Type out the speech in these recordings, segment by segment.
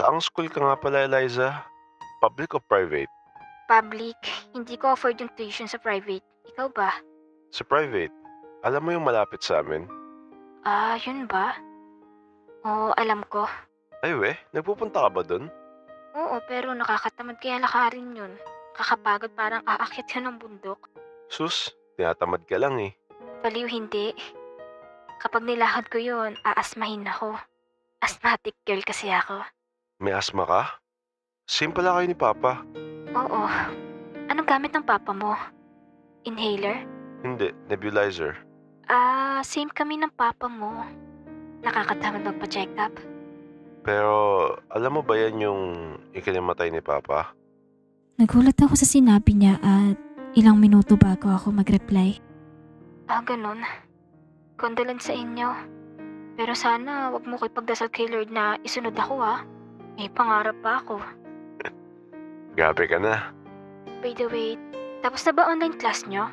Saang school ka nga pala, Eliza? Public o private? Public, hindi ko afford yung tuition sa private. Ikaw ba? Sa private. Alam mo yung malapit sa amin? Yun ba? Oo, alam ko. Ay nagpupunta ka ba dun? Oo, pero nakakatamad kaya lakarin yun. Kakapagod parang aakyat ka ng bundok. Sus, tinatamad ka lang eh. Baliw hindi. Kapag nilakad ko yun, aasmahin ako. Asthmatic girl kasi ako. May asma ka? Same pala kayo ni Papa. Oo. Anong gamit ng papa mo? Inhaler? Hindi, nebulizer. Same kami ng papa mo. Nakakatamad magpa-check up. Pero alam mo ba yan yung ikinamatay ni Papa? Nagulat ako sa sinabi niya at ilang minuto bago ako mag-reply. Ganun. Condolence sa inyo. Pero sana wag mo ko ipagdasal kay Lord na isunod ako May pangarap pa ako. Grabe ka na. By the way, tapos na ba online class nyo?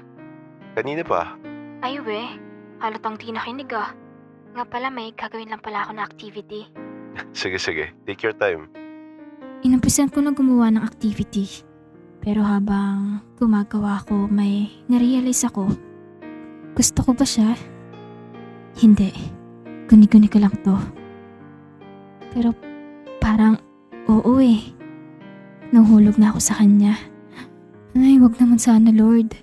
Kanina pa. Ay halatang di nakinig Nga pala may gagawin lang pala ako na activity. Sige, take your time. Inumpisan ko na gumawa ng activity. Pero habang gumagawa ko, may narealize ako. Gusto ko ba siya? Hindi. Guni-guni ko lang to. Pero parang oo Nahulog na ako sa kanya. Ay, wag naman sana, Lord.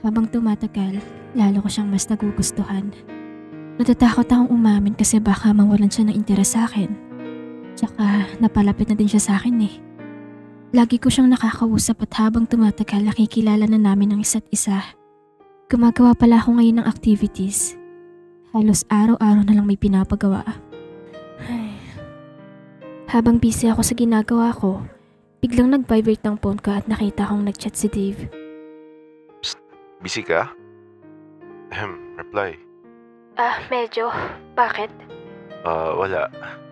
Habang tumatagal, lalo ko siyang mas nagugustuhan. Natatakot akong umamin kasi baka mawalan siya ng interes sa akin. Tsaka napalapit na din siya sa akin Lagi ko siyang nakakausap at habang tumatagal nakikilala na namin ang isa't isa. Gumagawa pala ako ngayon ng activities. Halos araw-araw na lang may pinapagawa. Ay. Habang busy ako sa ginagawa ko, biglang nag-vibrate ng phone ko at nakita kong nag-chat si Dave. Busy ka? Reply. Medyo. Bakit? Wala.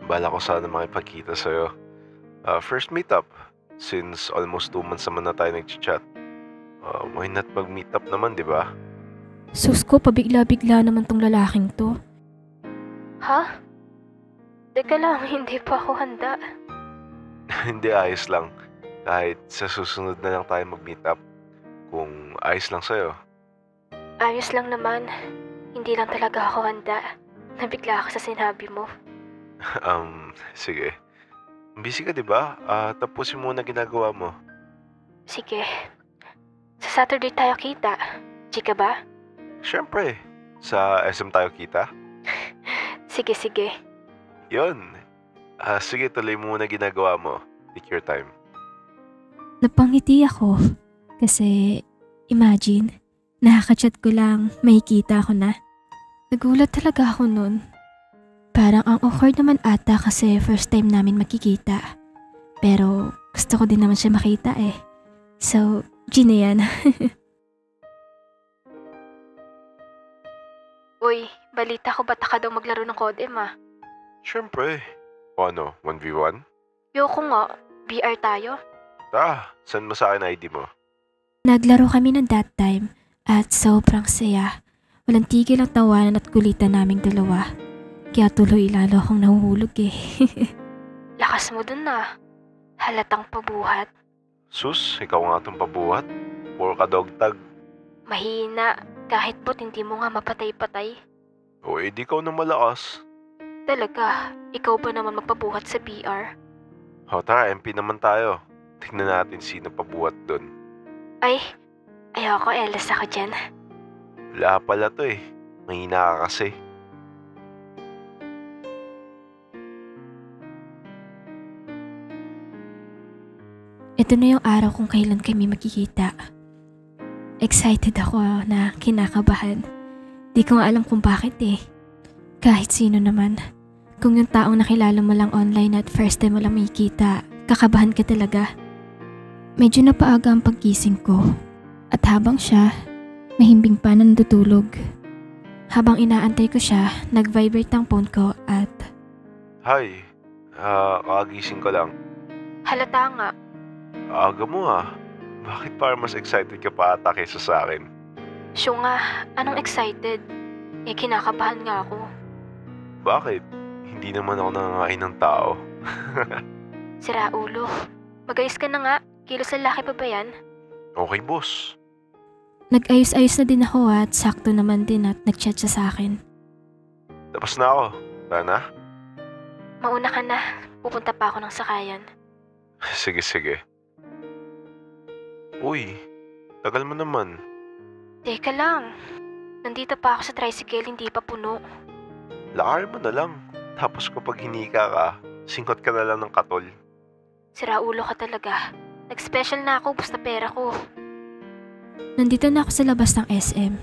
Bala ko sana makipagkita sa'yo. First meetup. Since almost 2 months naman na tayo nag-chat. Why not mag-meet up naman, di ba? Sus ko, pabigla-bigla naman tong lalaking to. Ha? Teka lang, hindi pa ako handa. Hindi, ayos lang. Kahit sa susunod na lang tayo mag-meet up. Kung ayos lang sa'yo. Ayos lang naman. Hindi lang talaga ako handa. Nabigla ako sa sinabi mo. Sige. Busy ka, di ba? Tapusin mo na ginagawa mo. Sige. Sa Saturday tayo kita. Chika ba? Siyempre. Sa SM tayo kita. Sige. Yon. Sige, tuloy mo na ginagawa mo. Take your time. Napangiti ako kasi imagine, nakaka-chat ko lang, makikita ko na. Nagulat talaga ako nun. Parang ang awkward naman ata kasi first time namin makikita. Pero gusto ko din naman siya makita So, G na yan. Uy, balita ko bata ka daw maglaro ng Codem Siyempre. O ano, 1v1? Yoko nga, BR tayo. Send mo sa akin ID mo. Naglaro kami ng that time at sobrang saya. Walang tigil ang tawanan at kulitan naming dalawa. Kaya tuloy lalo akong nahuhulog Lakas mo dun Halatang pabuhat. Sus, ikaw nga itong pabuhat. Puro ka dogtag. Mahina, kahit bot hindi mo nga mapatay-patay. O di ka na malakas. Talaga, ikaw ba naman magpabuhat sa BR? Tara, MP naman tayo. Tignan natin sino pabuhat dun. Ay, ayoko LS ako dyan. Wala pala to Mahina ka kasi. Ito na yung araw kung kailan kami magkikita. Excited ako na kinakabahan. Di ko nga alam kung bakit Kahit sino naman. Kung yung taong nakilala mo lang online at first time mo lang makikita, kakabahan ka talaga. Medyo napaaga ang paggising ko. At habang siya, mahimbing pa nandutulog. Habang inaantay ko siya, nag-vibrate ang phone ko at... Hi, kakagising ko lang. Halata nga. Aga mo Bakit parang mas excited ka pa ata kaysa sa akin? Siya nga, anong excited? Kinakabahan nga ako. Bakit? Hindi naman ako nangangain ng tao. Sira ulo. Magayos ka na nga. Kilos lalaki pa ba yan? Okay, boss. Nag-ayos-ayos na din ako at sakto naman din at nag-chat siya sa akin. Tapos na ako. Tara na? Mauna ka na. Pupunta pa ako ng sakayan. Sige. Uy, tagal mo naman. Teka lang. Nandito pa ako sa tricycle, hindi pa puno. Lakarin mo na lang. Tapos kapag hinika ka, singkot ka na lang ng katol. Sira ulo ka talaga. Nag-special na ako, basta pera ko. Nandito na ako sa labas ng SM.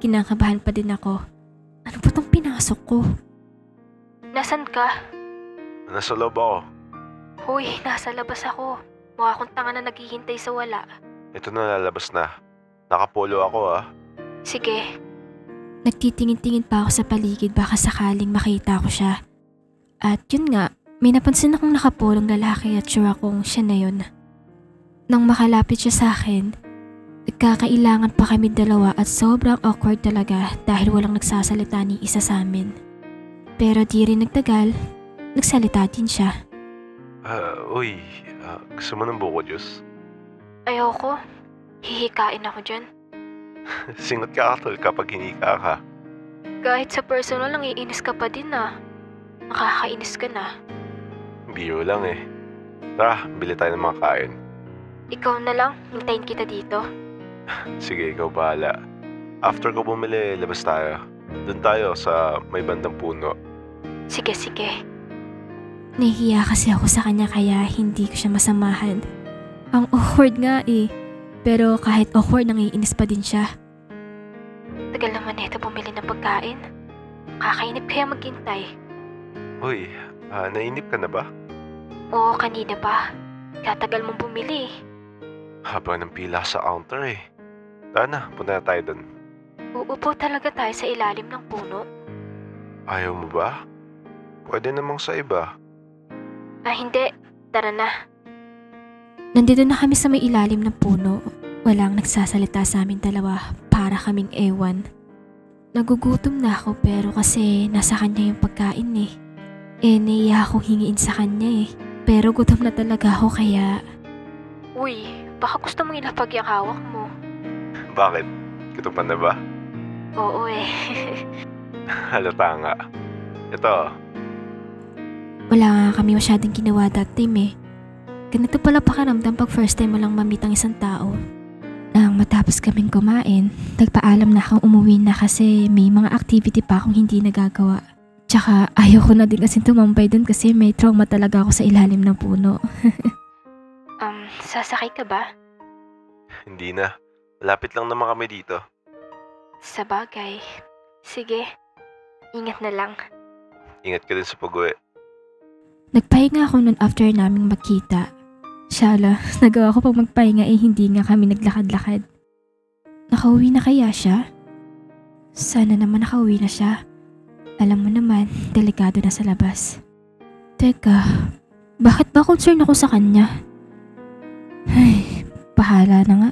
Kinakabahan pa din ako. Ano ba tong pinasok ko? Nasaan ka? Nasa loob ako. Hoy, nasa labas ako. Mukha akong tanga na naghihintay sa wala. Ito na lalabas na. Nakapolo ako Sige, Nagtitingin-tingin pa ako sa paligid baka sakaling makita ko siya. At yun nga, may napansin akong nakapulong lalaki at sure akong siya na yun. Nang makalapit siya sa akin, nagkakailangan pa kami dalawa at sobrang awkward talaga dahil walang nagsasalita ni isa sa amin. Pero di rin nagtagal, nagsalita din siya. Uy, gusto mo ng buko juice? ayoko. Hihikain ako dyan. Singot ka katol kapag hinika ka. Kahit sa personal, nangiinis ka pa din Nakakainis ka na. Biro lang eh. Tara, bili tayo ng mga kain. Ikaw na lang, hintayin kita dito. Sige, ikaw bahala. After ko bumili, labas tayo. Doon tayo sa may bandang puno. Sige. Nahihiya kasi ako sa kanya kaya hindi ko siya masamahan. Ang awkward nga eh. Pero kahit awkward, nangiinis pa din siya. Tagal naman neto bumili ng pagkain. Kakainip kaya maghintay. Uy, nainip ka na ba? Oo, kanina pa. Katagal mong bumili. Haba ng pila sa counter eh. Tara na, punta na tayo doon. Uupo talaga tayo sa ilalim ng puno. Ayaw mo ba? Pwede namang sa iba. Hindi. Tara na. Nandito na kami sa may ilalim ng puno. Walang nagsasalita sa amin dalawa para kaming ewan. Nagugutom na ako pero kasi nasa kanya yung pagkain eh. Naiya akong hingiin sa kanya eh. Pero gutom na talaga ako kaya... Uy, baka gusto mong ilapag yung hawak mo. Bakit? Gutom ka na ba? Oo eh. Halata nga. Ito, Wala nga kami masyadong ginawa that time eh. Ganito pala pakiramdam pag first time mo lang mamit ang isang tao. Nang matapos kaming kumain, nagpaalam na akong umuwi na kasi may mga activity pa akong hindi nagagawa. Tsaka ayaw ko na din kasi tumambay dun kasi may trauma talaga ako sa ilalim ng puno. Sasakay ka ba? hindi na. Malapit lang naman kami dito. Sa bagay. Sige. Ingat na lang. Ingat ka din sa pag-uwi. Nagpahinga ako nun after naming magkita. Shala, nagawa ko pag magpahinga hindi nga kami naglakad-lakad. Nakauwi na kaya siya? Sana naman nakauwi na siya. Alam mo naman, delikado na sa labas. Teka, bakit ba concern ako sa kanya? Ay, bahala na nga.